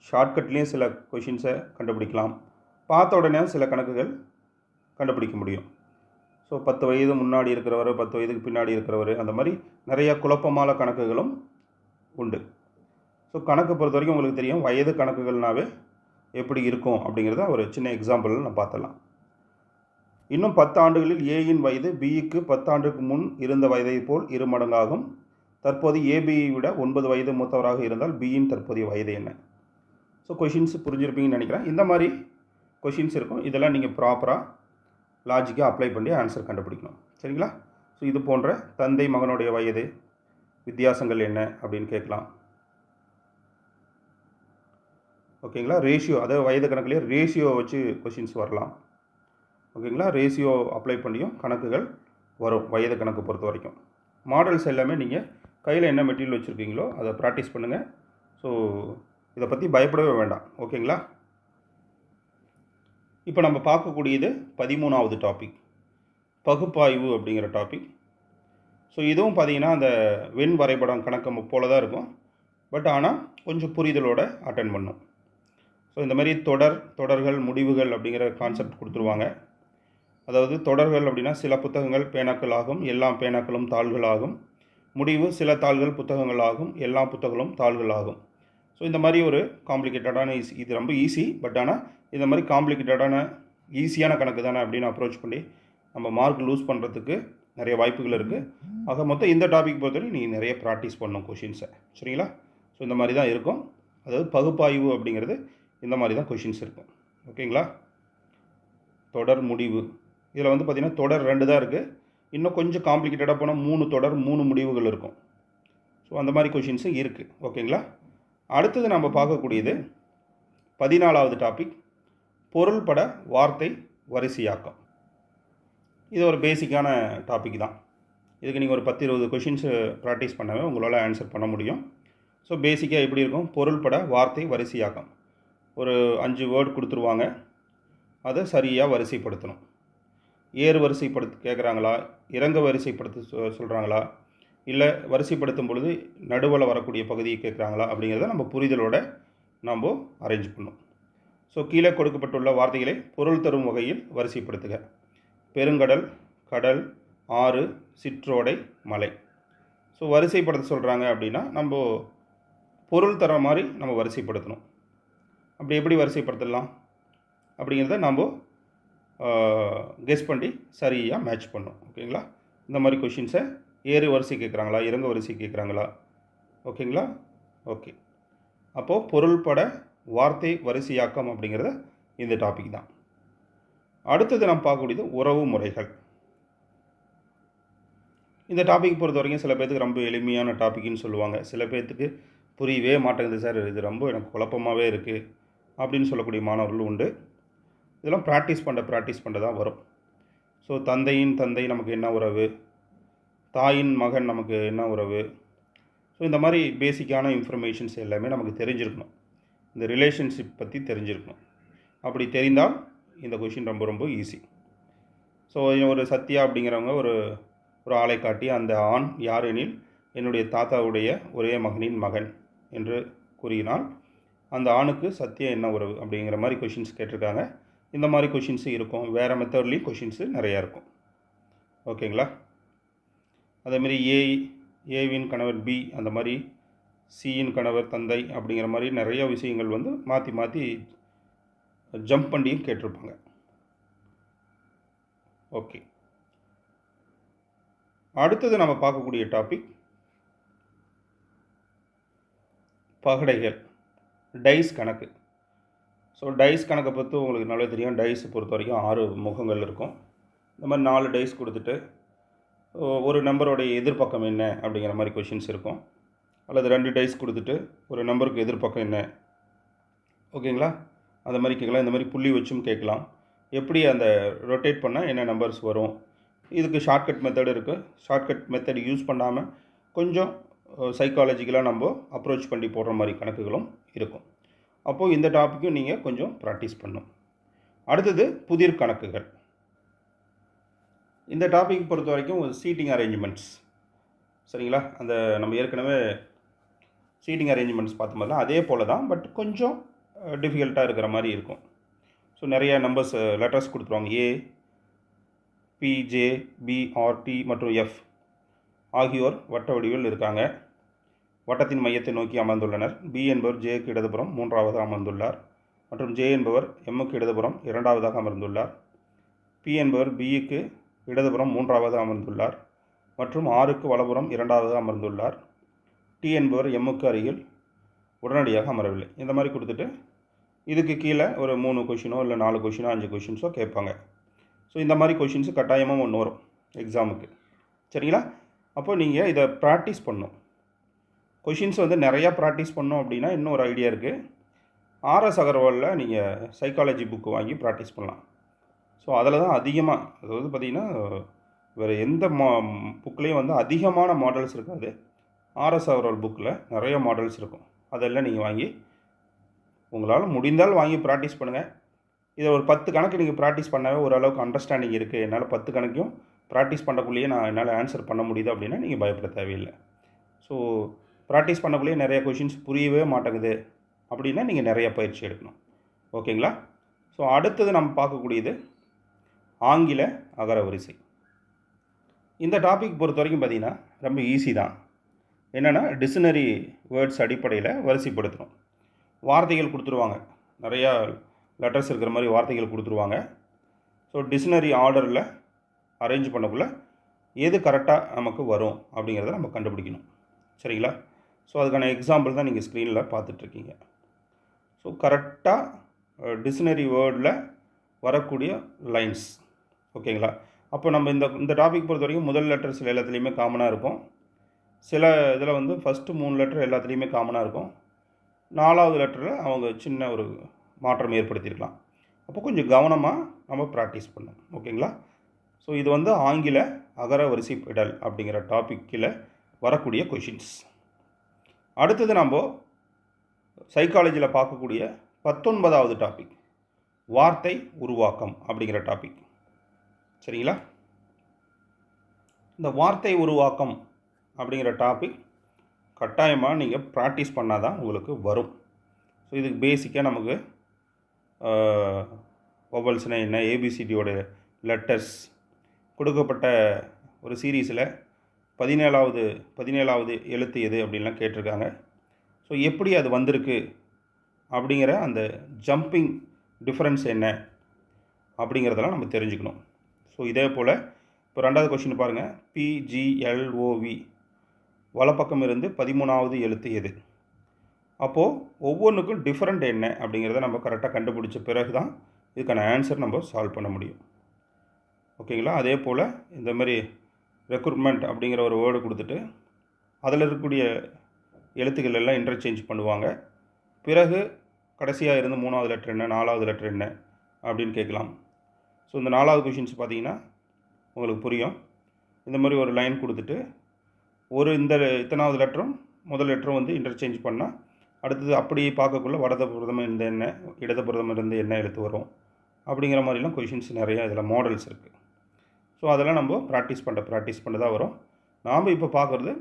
Speaker 1: ஷார்ட்கட்லேயும் சில கொஷின்ஸை கண்டுபிடிக்கலாம். பார்த்த உடனே சில கணக்குகள் கண்டுபிடிக்க முடியும். ஸோ 10 வயது முன்னாடி இருக்கிறவர், 10 வயதுக்கு பின்னாடி இருக்கிறவர், அந்த மாதிரி நிறைய குழப்பமான கணக்குகளும் உண்டு. ஸோ கணக்கு பொறுத்த வரைக்கும் உங்களுக்கு தெரியும், வயது கணக்குகள்னாவே எப்படி இருக்கும் அப்படிங்கிறத ஒரு சின்ன எக்ஸாம்பிள் நம்ம பார்த்தலாம். இன்னும் 10 ஆண்டுகளில் ஏயின் வயது பிக்கு 10 ஆண்டுக்கு முன் இருந்த வயதை போல் 2 மடங்காகும். தற்போது ஏபியை விட 9 வயது மூத்தவராக இருந்தால் பியின் தற்போதைய வயது என்ன? ஸோ கொஷின்ஸ் புரிஞ்சிருப்பீங்கன்னு நினைக்கிறேன். இந்த மாதிரி கொஷின்ஸ் இருக்கும். இதெல்லாம் நீங்கள் ப்ராப்பராக லாஜிக்காக அப்ளை பண்ணி ஆன்சர் கண்டுபிடிக்கணும். சரிங்களா? ஸோ இது போன்ற தந்தை மகனுடைய வயது வித்தியாசங்கள் என்ன அப்படின்னு கேட்கலாம். ஓகேங்களா? ரேஷியோ, அதாவது வயது கணக்குலேயே ரேஷியோ வச்சு கொஷின்ஸ் வரலாம். ஓகேங்களா? ரேஷியோ அப்ளை பண்ணியும் கணக்குகள் வரும் வயது கணக்கு பொறுத்த வரைக்கும். மாடல்ஸ் எல்லாமே நீங்கள் கையில் என்ன மெட்டீரியல் வச்சுருக்கீங்களோ அதை ப்ராக்டிஸ் பண்ணுங்கள். ஸோ இதை பற்றி பயப்படவே வேண்டாம். ஓகேங்களா? இப்போ நம்ம பார்க்கக்கூடியது 13வது டாபிக், பகுப்பாய்வு அப்படிங்கிற டாபிக். ஸோ இதுவும் பார்த்திங்கன்னா அந்த வெண் வரைபடம் கணக்கு போல தான் இருக்கும். பட் ஆனால் கொஞ்சம் புரிதலோடு அட்டன் பண்ணும். ஸோ இந்த மாதிரி தொடர்கள் முடிவுகள் அப்படிங்கிற கான்செப்ட் கொடுத்துருவாங்க. அதாவது தொடர்கள் அப்படின்னா சில புத்தகங்கள் பேனாக்கள் ஆகும், எல்லா பேனாக்களும் தாள்கள் ஆகும். முடிவு சில தாள்கள் புத்தகங்கள் ஆகும், எல்லா புத்தகங்களும் தாள்கள் ஆகும். ஸோ இந்த மாதிரி ஒரு காம்ப்ளிகேட்டடான இது ரொம்ப ஈஸி. பட் ஆனால் இந்த மாதிரி காம்ப்ளிகேட்டடான ஈஸியான கணக்கு தானே அப்படின்னு அப்ரோச் பண்ணி நம்ம மார்க் லூஸ் பண்ணுறதுக்கு நிறைய வாய்ப்புகள் இருக்குது. ஆக மொத்தம் இந்த டாபிக் பொறுத்தவரை நீங்கள் நிறைய ப்ராக்டிஸ் பண்ணணும் கொஷின்ஸை. சரிங்களா? ஸோ இந்த மாதிரி தான் இருக்கும். அதாவது பகுப்பாய்வு அப்படிங்கிறது இந்த மாதிரி தான் கொஷின்ஸ் இருக்கும். ஓகேங்களா? தொடர் முடிவு இதில் வந்து பார்த்திங்கன்னா தொடர் 2 தான் இருக்குது. இன்னும் கொஞ்சம் காம்ப்ளிகேட்டடாக போனால் 3 தொடர் 3 முடிவுகள் இருக்கும். ஸோ அந்த மாதிரி கொஷின்ஸும் இருக்குது. ஓகேங்களா? அடுத்தது நம்ம பார்க்கக்கூடியது 14வது டாபிக், பொருள்பட வார்த்தை வரிசையாக்கம். இது ஒரு பேசிக்கான டாபிக் தான். இதுக்கு நீங்கள் ஒரு 10-20 கொஷின்ஸு ப்ராக்டிஸ் பண்ணவே உங்களால் ஆன்சர் பண்ண முடியும். ஸோ பேசிக்காக எப்படி இருக்கும்? பொருள்பட வார்த்தை வரிசையாக்கம். ஒரு 5 வேர்டு கொடுத்துருவாங்க, அதை சரியாக வரிசைப்படுத்தணும். ஏறு வரிசைப்படுத்த கேட்குறாங்களா, இறங்க வரிசைப்படுத்த சொல்கிறாங்களா, இல்லை வரிசைப்படுத்தும் பொழுது நடுவில் வரக்கூடிய பகுதியை கேட்குறாங்களா அப்படிங்கிறத நம்ம புரிதலோடு நம்ம அரேஞ்ச் பண்ணணும். ஸோ கீழே கொடுக்கப்பட்டுள்ள வார்த்தைகளை பொருள் தரும் வகையில் வரிசைப்படுத்துக. பெருங்கடல், கடல், ஆறு, சிற்றோடை, மலை. ஸோ வரிசைப்படுத்த சொல்கிறாங்க அப்படின்னா நம்ம பொருள் தர மாதிரி நம்ம வரிசைப்படுத்தணும். அப்படி எப்படி வரிசைப்படுத்தலாம் அப்படிங்கிறத நம்ம கெஸ் பண்ணி சரியாக மேட்ச் பண்ணணும். ஓகேங்களா? இந்த மாதிரி கொஷின்ஸை ஏறு வரிசை கேட்குறாங்களா, இறங்க வரிசை கேட்குறாங்களா? ஓகேங்களா? ஓகே. அப்போது பொருள்பட வார்த்தை வரிசையாக்கம் அப்படிங்கிறத இந்த டாபிக் தான். அடுத்தது நம்ம பார்க்கக்கூடியது உறவு முறைகள். இந்த டாபிக் பொறுத்த வரைக்கும் சில பேர்த்துக்கு ரொம்ப எளிமையான டாபிக்னு சொல்லுவாங்க. சில பேர்த்துக்கு புரியவே மாட்டேங்குது சார், இது ரொம்ப எனக்கு குழப்பமாகவே இருக்குது அப்படின்னு சொல்லக்கூடிய மாணவர்களும் உண்டு. இதெல்லாம் ப்ராக்டிஸ் பண்ண தான் வரும். ஸோ தந்தையின் தந்தை நமக்கு என்ன உறவு, தாயின் மகன் நமக்கு என்ன உறவு, ஸோ இந்த மாதிரி பேசிக்கான இன்ஃபர்மேஷன்ஸ் எல்லாமே நமக்கு தெரிஞ்சிருக்கணும். இந்த ரிலேஷன்ஷிப் பற்றி தெரிஞ்சிருக்கணும். அப்படி தெரிந்தால் இந்த கொஷின் ரொம்ப ரொம்ப ஈஸி. ஸோ ஒரு சத்யா அப்படிங்கிறவங்க ஒரு ஆளை காட்டி அந்த ஆண் யார் எனில் என்னுடைய தாத்தாவுடைய ஒரே மகனின் மகன் என்று கூறினால் அந்த ஆணுக்கு சத்யா என்ன உறவு அப்படிங்கிற மாதிரி கொஷின்ஸ் கேட்டிருக்காங்க. இந்த மாதிரி கொஷின்ஸு இருக்கும். வேறு மெத்தட்லேயும் கொஷின்ஸு நிறையா இருக்கும். ஓகேங்களா? அதேமாரி ஏவின் கணவர் பி, அந்த மாதிரி சியின் கணவர் தந்தை அப்படிங்கிற மாதிரி நிறைய விஷயங்கள் வந்து மாற்றி மாற்றி ஜம்ப் பண்ணியும் கேட்டிருப்பாங்க. ஓகே, அடுத்தது நம்ம பார்க்கக்கூடிய டாபிக் பகடைகள், டைஸ் கணக்கு. ஸோ டைஸ் கணக்கை பற்றி உங்களுக்கு நல்லா தெரியும். டைஸ் பொறுத்த வரைக்கும் 6 முகங்கள் இருக்கும். இந்த மாதிரி 4 டைஸ் கொடுத்துட்டு ஒரு நம்பருடைய எதிர்பக்கம் என்ன அப்படிங்கிற மாதிரி கொஷின்ஸ் இருக்கும். அல்லது 2 டைஸ் கொடுத்துட்டு ஒரு நம்பருக்கு எதிர்பக்கம் என்ன, ஓகேங்களா, அந்த மாதிரி கேட்கலாம். இந்த மாதிரி புள்ளி வச்சும் கேட்கலாம். எப்படி அந்த ரொட்டேட் பண்ணால் என்ன நம்பர்ஸ் வரும். இதுக்கு ஷார்ட்கட் மெத்தட் இருக்குது. ஷார்ட்கட் மெத்தட் யூஸ் பண்ணாமல் கொஞ்சம் சைக்காலஜிக்கலாக நம்ம அப்ரோச் பண்ணி போடுற மாதிரி கணக்குகளும் இருக்கும். அப்போது இந்த டாப்பிக்கும் நீங்கள் கொஞ்சம் ப்ராக்டிஸ் பண்ணணும். அடுத்தது புதிர் கணக்குகள். இந்த டாபிக் பொறுத்த வரைக்கும் சீட்டிங் அரேஞ்ச்மெண்ட்ஸ், சரிங்களா? அந்த நம்ம ஏற்கனவே சீட்டிங் அரேஞ்ச்மெண்ட்ஸ் பார்த்த மாதிரி அதே போல் தான், பட் கொஞ்சம் டிஃபிகல்ட்டாக இருக்கிற மாதிரி இருக்கும். ஸோ நிறைய நம்பர்ஸ் லெட்டர்ஸ் கொடுத்துருவாங்க. A, B, J, P, R, D மற்றும் எஃப் ஆகியோர் வட்ட வடிவில் இருக்காங்க. வட்டத்தின் மையத்தை நோக்கி அமர்ந்துள்ளனர். பி என்பவர் ஜேக்கு இடதுபுறம் 3வது அமர்ந்துள்ளார் மற்றும் ஜே என்பவர் எம்முக்கு இடதுபுறம் 2வதாக அமர்ந்துள்ளார். பி என்பவர் பிக்கு இடதுபுறம் 3வது அமர்ந்துள்ளார் மற்றும் ஆருக்கு வலப்புறம் 2வது அமர்ந்துள்ளார். டி என்பவர் எம்முக்கு அருகில் உடனடியாக அமரவில்லை. இந்த மாதிரி கொடுத்துட்டு இதுக்கு கீழே ஒரு 3 கொஷினோ இல்லை 4 கொஷினோ 5 கொஷின்ஸோ கேட்பாங்க. ஸோ இந்த மாதிரி கொஷின்ஸு கட்டாயமாக ஒன்று வரும் எக்ஸாமுக்கு, சரிங்களா? அப்போ நீங்கள் இதை ப்ராக்டிஸ் பண்ணணும். கொஷின்ஸ் வந்து நிறையா ப்ராக்டிஸ் பண்ணோம் அப்படின்னா இன்னும் ஒரு ஐடியா இருக்குது. ஆர்எஸ் அகர்வாலில் நீங்கள் சைக்காலஜி புக்கு வாங்கி ப்ராக்டிஸ் பண்ணலாம். ஸோ அதில் தான் அதிகமாக, அதாவது பார்த்திங்கன்னா வேறு எந்த புக்லேயும் வந்து அதிகமான மாடல்ஸ் இருக்காது. ஆர்எஸ் அகர்வால் புக்கில் நிறைய மாடல்ஸ் இருக்கும். அதெல்லாம் நீங்கள் வாங்கி உங்களால் முடிந்தால் வாங்கி ப்ராக்டிஸ் பண்ணுங்கள். இதை ஒரு 10 கணக்கு நீங்கள் ப்ராக்டிஸ் பண்ணாவே ஓரளவுக்கு அண்டர்ஸ்டாண்டிங் இருக்குது, என்னால் 10 கணக்கையும் ப்ராக்டிஸ் பண்ணக்குள்ளேயே என்னால் ஆன்சர் பண்ண முடியுது அப்படின்னா நீங்கள் பயப்பட தேவையில்லை. ஸோ ப்ராக்டிஸ் பண்ணக்குள்ளேயே நிறைய கொஷின்ஸ் புரியவே மாட்டேங்குது அப்படின்னா நீங்கள் நிறைய பயிற்சி எடுக்கணும். ஓகேங்களா? ஸோ அடுத்தது நம்ம பார்க்கக்கூடியது ஆங்கில அகரவரிசை. இந்த டாபிக் பொறுத்த வரைக்கும் பார்த்திங்கன்னா ரொம்ப ஈஸி தான். என்னென்னா டிக்ஷனரி வேர்ட்ஸ் அடிப்படையில் வரிசைப்படுத்தணும். வார்த்தைகள் கொடுத்துருவாங்க, நிறையா லெட்டர்ஸ் இருக்கிற மாதிரி வார்த்தைகள் கொடுத்துருவாங்க. ஸோ டிக்ஷனரி ஆர்டரில் அரேஞ்ச் பண்ணக்குள்ளே எது கரெக்டாக நமக்கு வரும் அப்படிங்கிறத நம்ம கண்டுபிடிக்கணும், சரிங்களா? ஸோ அதுக்கான எக்ஸாம்பிள் தான் நீங்கள் ஸ்க்ரீனில் பார்த்துட்ருக்கீங்க. ஸோ கரெக்டாக டிக்ஷனரி வேர்டில் வரக்கூடிய லைன்ஸ், ஓகேங்களா? அப்போ நம்ம இந்த டாபிக் பொறுத்த வரைக்கும் முதல் லெட்டர்ஸ் எல்லாத்துலேயுமே காமனாக இருக்கும். சில இதில் வந்து ஃபஸ்ட்டு 3 லெட்டர் எல்லாத்துலேயுமே காமனாக இருக்கும். 4வது லெட்டரில் அவங்க சின்ன ஒரு மாற்றம் ஏற்படுத்தியிருக்கலாம். அப்போ கொஞ்சம் கவனமாக நம்ம ப்ராக்டிஸ் பண்ணணும், ஓகேங்களா? ஸோ இது வந்து ஆங்கில அகர வரிசைப்படுத்தல் அப்படிங்கிற டாப்பிக்கில் வரக்கூடிய கொஷின்ஸ். அடுத்தது நம்ம சைக்காலஜியில் பார்க்கக்கூடிய 19வது டாபிக் வார்த்தை உருவாக்கம் அப்படிங்கிற டாபிக், சரிங்களா? இந்த வார்த்தை உருவாக்கம் அப்படிங்கிற டாபிக் கட்டாயமாக நீங்கள் ப்ராக்டிஸ் பண்ணால் தான் உங்களுக்கு வரும். ஸோ இதுக்கு பேசிக்காக நமக்கு வவல்ஸ்னால் என்ன, ஏபிசிடியோட லெட்டர்ஸ் கொடுக்கப்பட்ட ஒரு சீரீஸில் 17வது எழுத்து எது அப்படின்லாம் கேட்டிருக்காங்க. ஸோ எப்படி அது வந்திருக்கு அப்படிங்கிற அந்த ஜம்பிங் டிஃப்ரென்ஸ் என்ன அப்படிங்கிறதெல்லாம் நம்ம தெரிஞ்சுக்கணும். ஸோ இதே போல் இப்போ 2வது கொஷின் பாருங்கள். PGLOV வலப்பக்கம் இருந்து 13வது எழுத்து எது? அப்போது ஒவ்வொன்றுக்கும் டிஃப்ரெண்ட் என்ன அப்படிங்கிறத நம்ம கரெக்டாக கண்டுபிடிச்ச பிறகு தான் இதுக்கான ஆன்சர் நம்ம சால்வ் பண்ண முடியும், ஓகேங்களா? அதே போல் இந்த மாதிரி ரெக்ரூட்மெண்ட் அப்படிங்கிற ஒரு வேர்டு கொடுத்துட்டு அதில் இருக்கக்கூடிய எழுத்துக்கள் எல்லாம் இன்டர்சேஞ்ச் பண்ணுவாங்க. பிறகு கடைசியாக இருந்து 3வது லெட்டர் என்ன, 4வது லெட்டர் என்ன அப்படின்னு கேட்கலாம். ஸோ இந்த 4வது கொஷின்ஸ் பார்த்தீங்கன்னா உங்களுக்கு புரியும். இந்த மாதிரி ஒரு லைன் கொடுத்துட்டு இத்தனாவது லெட்டரும் முதல் லெட்டரும் வந்து இன்டர்சேஞ்ச் பண்ணால் அடுத்தது அப்படியே பார்க்கக்குள்ள வடதுபுறதம் இருந்து என்ன, இடதுபுறதம் இருந்து என்ன எழுத்து வரும் அப்படிங்கிற மாதிரிலாம் கொஷின்ஸ் நிறையா இதில் மாடல்ஸ் இருக்குது. ஸோ அதெல்லாம் நம்ம ப்ராக்டிஸ் பண்ண தான் வரும். நாம் இப்போ பார்க்குறது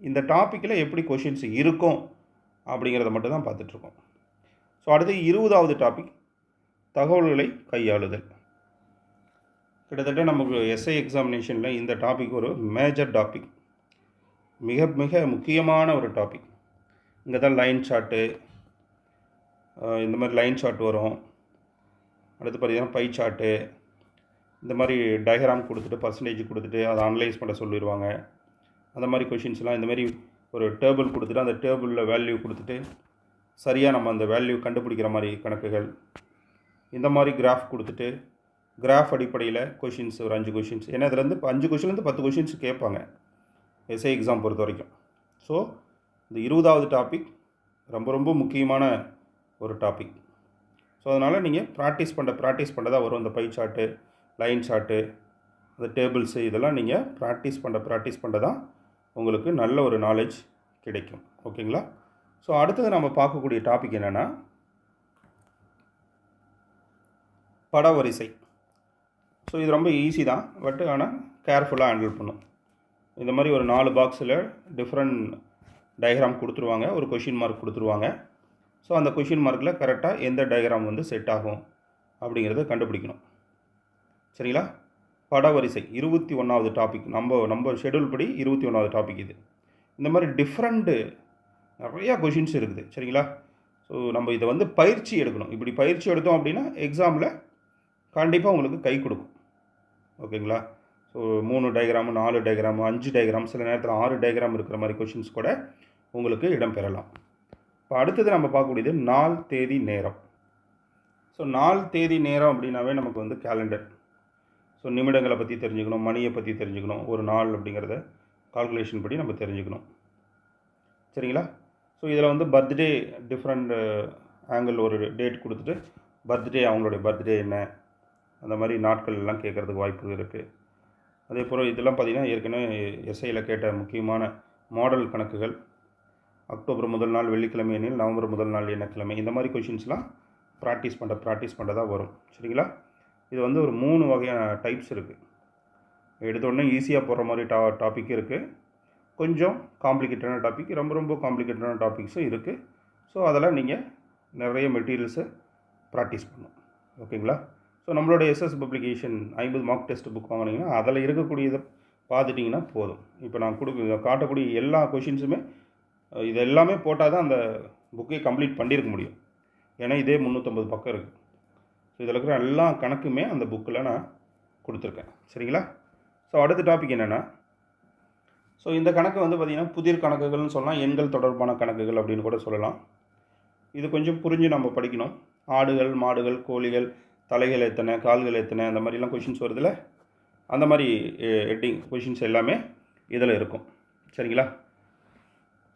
Speaker 1: இந்த டாப்பிக்கில் எப்படி கொஷின்ஸ் இருக்கும் அப்படிங்கிறத மட்டும் தான் பார்த்துட்ருக்கோம். ஸோ அடுத்து 20வது டாபிக் தகவல்களை கையாளுதல். கிட்டத்தட்ட நமக்கு எஸ்ஐ எக்ஸாமினேஷனில் இந்த டாபிக் ஒரு மேஜர் டாபிக், மிக மிக முக்கியமான ஒரு டாபிக். இங்கே தான் லைன் சார்ட்டு, இந்த மாதிரி லைன் சார்ட் வரும். அடுத்து பார்த்திங்கன்னா பை சார்ட்டு, இந்த மாதிரி டயக்ராம் கொடுத்துட்டு பர்சன்டேஜ் கொடுத்துட்டு அதை அனலைஸ் பண்ண சொல்லிடுவாங்க. அந்த மாதிரி கொஷின்ஸ்லாம் இந்த மாதிரி ஒரு டேபிள் கொடுத்துட்டு அந்த டேபிளில் வேல்யூ கொடுத்துட்டு சரியாக நம்ம அந்த வேல்யூ கண்டுபிடிக்கிற மாதிரி கணக்குகள். இந்த மாதிரி கிராஃப் கொடுத்துட்டு கிராஃப் அடிப்படையில் கொஷின்ஸ் ஒரு 5 கொஷின்ஸ், ஏன்னா இதுலேருந்து 5 கொஷின்லேருந்து 10 கொஷின்ஸ் கேட்பாங்க எஸ்ஐ எக்ஸாம் பொறுத்த வரைக்கும். ஸோ இந்த 20வது டாபிக் ரொம்ப ரொம்ப முக்கியமான ஒரு டாபிக். ஸோ அதனால் நீங்கள் ப்ராக்டிஸ் பண்ண தான் வரும். இந்த பை சார்ட்டு, லைன் சார்ட்டு, அந்த டேபிள்ஸு இதெல்லாம் நீங்கள் ப்ராக்டிஸ் பண்ண தான் உங்களுக்கு நல்ல ஒரு நாலேஜ் கிடைக்கும். ஓகேங்களா? ஸோ அடுத்தது நம்ம பார்க்கக்கூடிய டாபிக் என்னென்னா படவரிசை. ஸோ இது ரொம்ப ஈஸி தான், பட் ஆனால் கேர்ஃபுல்லாக ஹேண்டில் பண்ணும். இந்த மாதிரி ஒரு 4 பாக்ஸில் டிஃப்ரெண்ட் டயக்ராம் கொடுத்துருவாங்க, ஒரு கொஷின் மார்க் கொடுத்துருவாங்க. ஸோ அந்த கொஷின் மார்க்கில் கரெக்டாக எந்த டயக்ராம் வந்து செட் ஆகும் அப்படிங்கிறத கண்டுபிடிக்கணும். சரிங்களா? படவரிசை 21வது டாபிக். நம்ம ஷெடியூல் படி 21வது டாபிக் இது. இந்த மாதிரி டிஃப்ரெண்ட்டு நிறையா கொஷின்ஸ் இருக்குது. சரிங்களா? ஸோ நம்ம இதை வந்து பயிற்சி எடுக்கணும். இப்படி பயிற்சி எடுத்தோம் அப்படின்னா எக்ஸாமில் கண்டிப்பாக உங்களுக்கு கை கொடுக்கும். ஓகேங்களா? ஸோ 3 டயக்ராமு, 4 டயக்ராமு, 5 டயக்ராம், சில நேரத்தில் 6 டயக்ராம் இருக்கிற மாதிரி கொஷின்ஸ் கூட உங்களுக்கு இடம் பெறலாம். இப்போ அடுத்தது நம்ம பார்க்கக்கூடியது நாள், தேதி, நேரம். ஸோ நாள், தேதி, நேரம் அப்படின்னாவே நமக்கு வந்து கேலண்டர். ஸோ நிமிடங்களை பற்றி தெரிஞ்சுக்கணும், மணியை பற்றி தெரிஞ்சுக்கணும், ஒரு நாள் அப்படிங்கிறத கால்குலேஷன் படி நம்ம தெரிஞ்சுக்கணும். சரிங்களா? ஸோ இதில் வந்து பர்த்டே டிஃப்ரெண்ட் ஆங்கிள் ஒரு டேட் கொடுத்துட்டு பர்த்டே, அவங்களுடைய பர்த்டே என்ன, அந்த மாதிரி நாட்கள் எல்லாம் கேட்குறதுக்கு வாய்ப்பு இருக்குது. அதே போல் இதெல்லாம் பார்த்திங்கன்னா ஏற்கனவே எஸ்ஐயில் கேட்ட முக்கியமான மாடல் கணக்குகள். அக்டோபர் முதல் நாள் வெள்ளிக்கிழமை எனில் நவம்பர் முதல் நாள் என்ன கிழமை, இந்த மாதிரி கொஷின்ஸ்லாம் ப்ராக்டிஸ் பண்ண தான் வரும். சரிங்களா? இது வந்து ஒரு 3 வகையான டைப்ஸ் இருக்குது. எடுத்தோடனே ஈஸியாக போடுற மாதிரி டாபிக் இருக்குது, கொஞ்சம் காம்ப்ளிகேட்டடான டாபிக், ரொம்ப காம்ப்ளிகேட்டடான டாபிக்ஸும் இருக்குது. ஸோ அதெல்லாம் நீங்கள் நிறைய மெட்டீரியல்ஸை ப்ராக்டிஸ் பண்ணணும். ஓகேங்களா? ஸோ நம்மளோட SS publication 50 mark test book வாங்கினீங்கன்னா அதில் இருக்கக்கூடியதை பார்த்துட்டிங்கன்னா போதும். இப்போ நான் காட்டக்கூடிய எல்லா கொஷின்ஸுமே இது எல்லாமே போட்டால் தான் அந்த புக்கை கம்ப்ளீட் பண்ணியிருக்க முடியும். ஏன்னா இதே 350 பக்கம் இருக்குது. ஸோ இதில் இருக்கிற எல்லா கணக்குமே அந்த புக்கில் நான் கொடுத்துருக்கேன். சரிங்களா? ஸோ அடுத்த டாபிக் என்னென்னா, ஸோ இந்த கணக்கு வந்து பார்த்திங்கன்னா புதிர் கணக்குகள்னு சொல்லலாம், எண்கள் தொடர்பான கணக்குகள் அப்படின்னு கூட சொல்லலாம். இது கொஞ்சம் புரிஞ்சு நம்ம படிக்கணும். ஆடுகள், மாடுகள், கோழிகள், தலைகள் எத்தனை, கால்கள் எத்தனை, அந்த மாதிரிலாம் கொஷின்ஸ் வருதுல்ல, அந்த மாதிரி ஹெட்டிங் கொஷின்ஸ் எல்லாமே இதில் இருக்கும். சரிங்களா?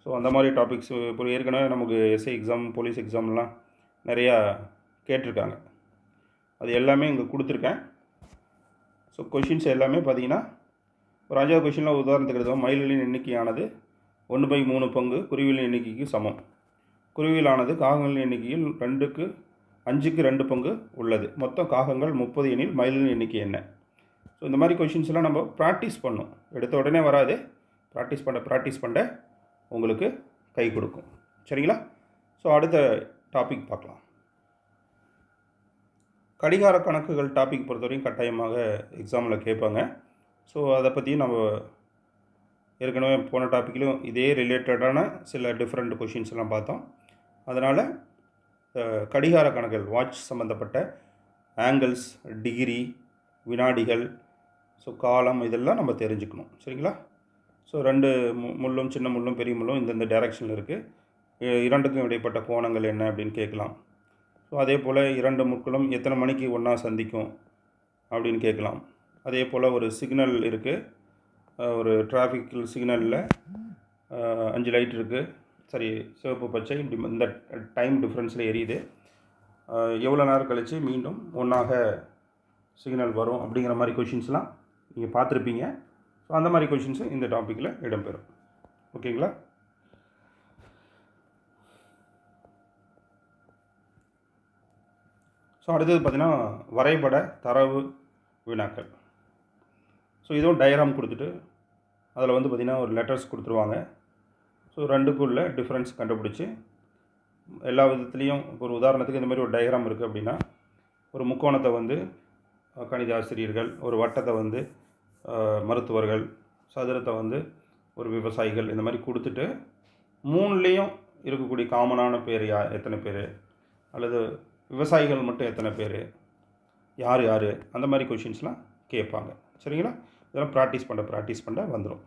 Speaker 1: ஸோ அந்த மாதிரி டாபிக்ஸ் இப்போ ஏற்கனவே நமக்கு எஸ்ஐ எக்ஸாம், போலீஸ் எக்ஸாம்லாம் நிறையா கேட்டிருக்காங்க. அது எல்லாமே இங்கே கொடுத்துருக்கேன். ஸோ கொஷின்ஸ் எல்லாமே பார்த்திங்கன்னா ஒரு 5வது கொஷினில் உதாரணத்துக்கு எடுத்தோம். மயில்களின் எண்ணிக்கையானது 1/3 பங்கு குருவிகளின் எண்ணிக்கைக்கு சமம். குருவியலானது காகங்களின் எண்ணிக்கையில் 5க்கு 2 பங்கு உள்ளது. மொத்தம் காகங்கள் 30 எனில் மயில்களின் எண்ணிக்கை என்ன? ஸோ இந்த மாதிரி கொஷின்ஸ்லாம் நம்ம ப்ராக்டிஸ் பண்ணணும். எடுத்த உடனே வராது, ப்ராக்டிஸ் பண்ண உங்களுக்கு கை கொடுக்கும். சரிங்களா? ஸோ அடுத்த டாபிக் பார்க்கலாம். கடிகார கணக்குகள் டாபிக் பொறுத்தவரைக்கும் கட்டாயமாக எக்ஸாமில் கேட்பாங்க. ஸோ அதை பற்றி நம்ம ஏற்கனவே போன டாப்பிக்லையும் இதே ரிலேட்டடான சில டிஃப்ரெண்ட் கொஷின்ஸ் எல்லாம் பார்த்தோம். அதனால் கடிகார கணக்குகள், வாட்ச் சம்மந்தப்பட்ட ஆங்கிள்ஸ், டிகிரி, வினாடிகள், ஸோ காலம், இதெல்லாம் நம்ம தெரிஞ்சுக்கணும். சரிங்களா? ஸோ 2 முள்ளும், சின்ன முள்ளும், பெரிய முள்ளும் இந்தந்த டைரக்ஷனில் இருக்குது, 2க்கும் இடைப்பட்ட கோணங்கள் என்ன அப்படின்னு கேட்கலாம். ஸோ அதே போல் 2 முட்களும் எத்தனை மணிக்கு ஒன்றா சந்திக்கும் அப்படின்னு கேட்கலாம். அதே போல் ஒரு சிக்னல் இருக்குது, ஒரு டிராஃபிக் சிக்னலில் 5 லைட் இருக்குது, சரி சிவப்பு, பச்சை, இப்படி இந்த டைம் டிஃப்ரென்ஸில் எரியுது, எவ்வளோ நேரம் கழித்து மீண்டும் ஒன்றாக சிக்னல் வரும் அப்படிங்கிற மாதிரி கொஷின்ஸ்லாம் நீங்கள் பார்த்துருப்பீங்க. ஸோ அந்த மாதிரி கொஷின்ஸும் இந்த டாப்பிக்கில் இடம்பெறும். ஓகேங்களா? ஸோ அடுத்தது பார்த்திங்கன்னா வரைபட தரவு வினாக்கள். ஸோ இதுவும் டயக்ராம் கொடுத்துட்டு அதில் வந்து பார்த்திங்கன்னா ஒரு லெட்டர்ஸ் கொடுத்துருவாங்க. ஸோ 2க்குள்ள டிஃப்ரென்ஸ் கண்டுபிடிச்சி எல்லா விதத்துலேயும், ஒரு உதாரணத்துக்கு இந்த மாதிரி ஒரு டயக்ராம் இருக்குது அப்படின்னா ஒரு முக்கோணத்தை வந்து கணித ஆசிரியர்கள், ஒரு வட்டத்தை வந்து மருத்துவர்கள், சதுரத்தை வந்து ஒரு விவசாயிகள், இந்த மாதிரி கொடுத்துட்டு 3லேயும் இருக்கக்கூடிய காமனான பேர் எத்தனை பேர், அல்லது விவசாயிகள் மட்டும் எத்தனை பேர், யார் யார், அந்த மாதிரி கொஷின்ஸ்லாம் கேட்பாங்க. சரிங்களா? இதெல்லாம் ப்ராக்டிஸ் பண்ண வந்துடும்.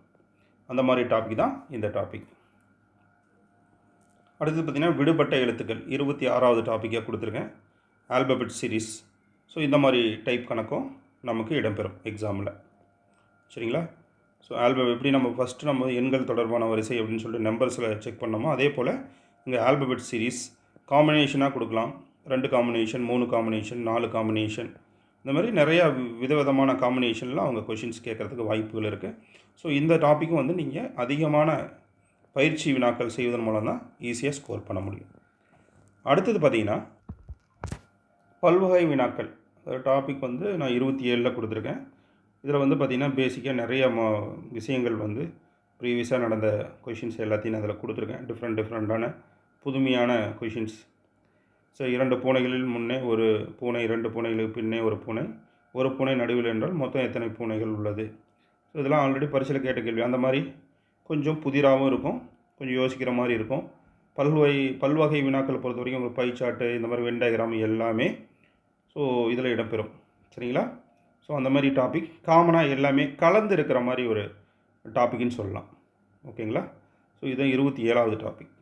Speaker 1: அந்த மாதிரி டாபிக் தான் இந்த டாபிக். அடுத்து பார்த்திங்கன்னா விடுபட்ட எழுத்துக்கள் 26வது டாப்பிக்காக கொடுத்துருக்கேன். Alphabet series. ஸோ இந்த மாதிரி டைப் கணக்கும் நமக்கு இடம்பெறும் எக்ஸாமில். சரிங்களா? ஸோ எப்படி நம்ம ஃபஸ்ட்டு நம்ம எண்கள் தொடர்பான வரிசை அப்படின்னு சொல்லிட்டு நம்பர்ஸில் செக் பண்ணோமோ, அதே போல் இங்கே ஆல்பபெட் சீரீஸ் காம்பினேஷனாக கொடுக்கலாம். 2 காம்பினேஷன், 3 காம்பினேஷன், 4 காம்பினேஷன், இந்த மாதிரி நிறையா விதவிதமான காம்பினேஷனில் அவங்க கொஷின்ஸ் கேட்குறதுக்கு வாய்ப்புகள் இருக்குது. ஸோ இந்த டாப்பிக்கும் வந்து நீங்கள் அதிகமான பயிற்சி வினாக்கள் செய்வதன் மூலம் தான் ஈஸியாக ஸ்கோர் பண்ண முடியும். அடுத்தது பார்த்திங்கன்னா பல்வகை வினாக்கள் டாபிக் வந்து நான் 27ல் கொடுத்துருக்கேன். இதில் வந்து பார்த்திங்கன்னா பேசிக்காக நிறைய விஷயங்கள் வந்து ப்ரீவியஸாக நடந்த கொஷின்ஸ் எல்லாத்தையும் நான் அதில் கொடுத்துருக்கேன். டிஃப்ரெண்ட்டான புதுமையான கொஷின்ஸ். ஸோ 2 பூனைகளில் முன்னே ஒரு பூனை, 2 பூனைகளுக்கு பின்னே ஒரு பூனை, ஒரு பூனை நடுவில் என்றால் மொத்தம் எத்தனை பூனைகள் உள்ளது. ஸோ இதெல்லாம் ஆல்ரெடி பரிசில் கேட்ட கேள்வி. அந்த மாதிரி கொஞ்சம் புதிராகவும் இருக்கும், கொஞ்சம் யோசிக்கிற மாதிரி இருக்கும். பல்வகை வினாக்களை பொறுத்த வரைக்கும் உங்களுக்கு பை சார்ட்டு, இந்த மாதிரி வென் டயக்ராம் எல்லாமே ஸோ இதில் இடம்பெறும். சரிங்களா? ஸோ அந்த மாதிரி டாபிக் காமனாக எல்லாமே கலந்து இருக்கிற மாதிரி ஒரு டாப்பிக்னு சொல்லலாம். ஓகேங்களா? ஸோ இதுதான் 27வது டாபிக்.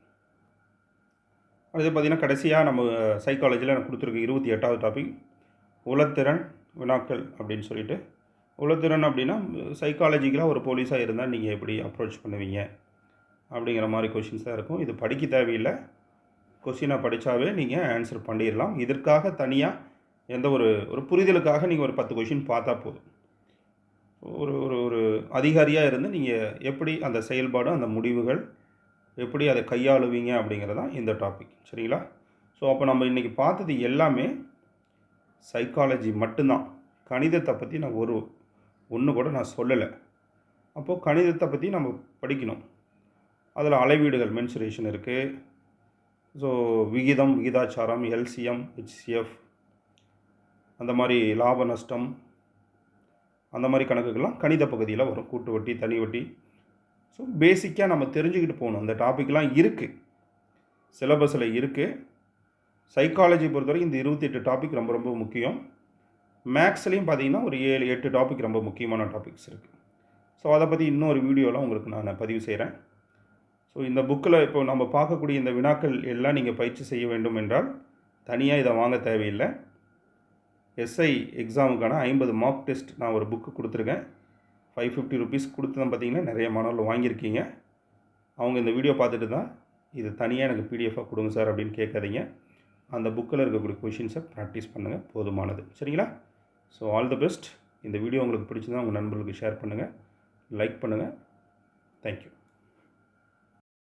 Speaker 1: அடுத்து பார்த்திங்கன்னா கடைசியாக நம்ம சைக்காலஜியில் நான் கொடுத்துருக்க 28வது டாபிக் உளத்திறன் வினாக்கள் அப்படின்னு சொல்லிட்டு. உளத்திறன் அப்படின்னா சைக்காலஜிக்கலாக ஒரு போலீஸாக இருந்தால் நீங்கள் எப்படி அப்ரோச் பண்ணுவீங்க அப்படிங்கிற மாதிரி கொஷின்ஸ் தான் இருக்கும். இது படிக்க தேவையில்லை, கொஷினை படித்தாவே நீங்கள் ஆன்சர் பண்ணிடலாம். இதற்காக தனியாக எந்த ஒரு புரிதலுக்காக நீங்கள் ஒரு 10 கொஷின் பார்த்தா போதும். ஒரு அதிகாரியாக இருந்து நீங்கள் எப்படி அந்த செயல்பாடு, அந்த முடிவுகள் எப்படி அதை கையாளுவீங்க அப்படிங்கிறது தான் இந்த டாபிக். சரிங்களா? ஸோ அப்போ நம்ம இன்றைக்கி பார்த்தது எல்லாமே சைக்காலஜி மட்டும்தான். கணிதத்தை பற்றி நான் ஒன்று கூட நான் சொல்லலை. அப்போது கணிதத்தை பற்றி நம்ம படிக்கணும். அதில் அளவீடுகள், மென்சுரேஷன் இருக்குது. ஸோ விகிதம், விகிதாச்சாரம், எல்சிஎம், ஹெச்சிஎஃப், அந்த மாதிரி லாப நஷ்டம், அந்த மாதிரி கணக்குகள்லாம் கணித பகுதியில் வரும். கூட்டு வட்டி, தனி வட்டி. ஸோ பேசிக்காக நம்ம தெரிஞ்சுக்கிட்டு போகணும். அந்த டாப்பிக்லாம் இருக்குது, சிலபஸில் இருக்குது. சைக்காலஜி பொறுத்தவரைக்கும் இந்த 28 டாபிக் ரொம்ப ரொம்ப முக்கியம். மேக்ஸ்லேயும் பார்த்திங்கன்னா ஒரு 7-8 டாபிக் ரொம்ப முக்கியமான டாபிக்ஸ் இருக்குது. ஸோ அதை பற்றி இன்னொரு வீடியோவில் உங்களுக்கு நான் பதிவு செய்கிறேன். ஸோ இந்த புக்கில் இப்போ நம்ம பார்க்கக்கூடிய இந்த வினாக்கள் எல்லாம் நீங்கள் பயிற்சி செய்ய வேண்டும் என்றால் தனியாக இதை வாங்க தேவையில்லை. எஸ்ஐ எக்ஸாமுக்கான 50 மார்க் டெஸ்ட் நான் ஒரு புக்கு கொடுத்துருக்கேன். 550 ருபீஸ் கொடுத்து தான் பார்த்தீங்கன்னா நிறைய மாணவர்கள் வாங்கியிருக்கீங்க. அவங்க இந்த வீடியோ பார்த்துட்டு தான் இது தனியாக எனக்கு பிடிஎஃபாக கொடுங்க சார் அப்படின்னு கேட்காதீங்க. அந்த புக்கில் இருக்கக்கூடிய கொஷின்ஸை ப்ராக்டிஸ் பண்ணுங்கள், போதுமானது. சரிங்களா? So all the best. இந்த வீடியோ உங்களுக்கு பிடிச்சிருந்தா உங்கள் நண்பர்களுக்கு ஷேர் பண்ணுங்கள், லைக் பண்ணுங்கள். தேங்க்யூ.